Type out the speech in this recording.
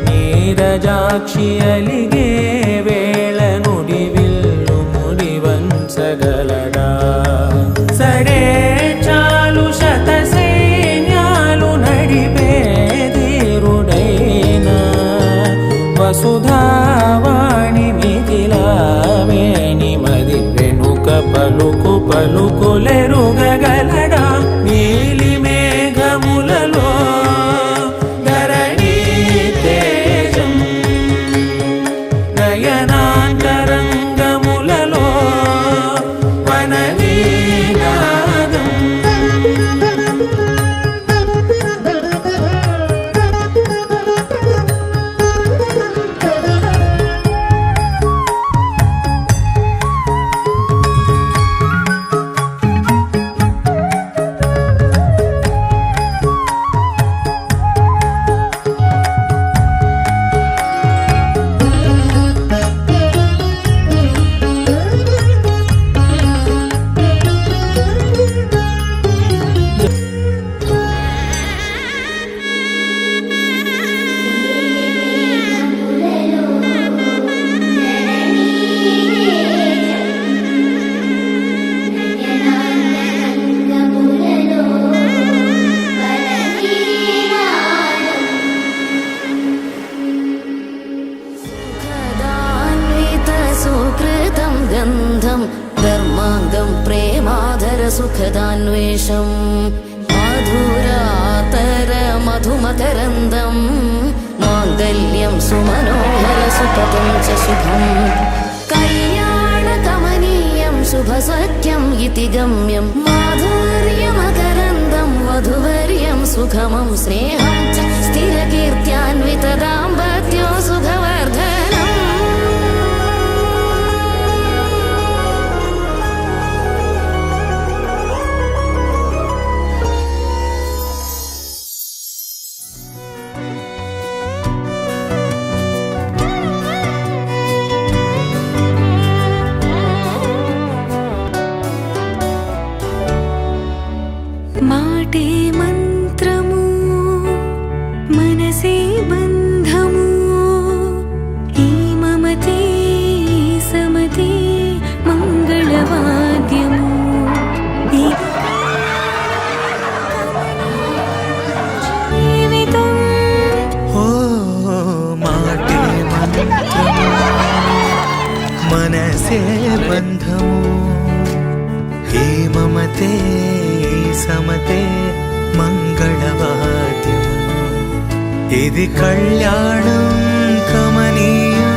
ನೀರಜಾಕ್ಷಿ ಅಲಿಗೆ ವೇಳ ನುಡಿವಿಲ್ಲು ಮುಡಿವಂಸಗಲಡ ಸಡೆ ಚಾಲು ಶತ ಸೈನ್ಯಾಲು ನಡಿಬೇದಿರುಡೈನ ವಸುಧಾವಾಣಿ ಮಿಥಿಲಾವೇಣಿ ಮದಿ ವೆನುಕ ಪಲುಕು పలుకులెరుగగలడా నీలి మేఘములలో ధరణి తేజం నయనాంతరంగములలో వననీనాదం ధర్మాంగం ప్రేమాధర సుఖదాన్వేషం మాధురాతర మధుమకరందం మాంగళ్యం సుమనోహర సుపదం చ శుభం కళ్యాణ కమనీయం శుభ సత్యం ఇతి గమ్యం మాధుర్యమకరందం వధువర్యం సుఖమం స్నేహం చ స్థిర కీర్త్యాన్విత దాంపత్యో సుఖవర్ధనం మాటే మంత్రము మనసే బంధము ఈ మమతే సమతే మంగళవాద్యము జీవితం ఓ మాటే మంత్రము మనసే బంధము ఈ మమతే సమతే మంగళవాద్యము ఇది కళ్యాణం కమనీయం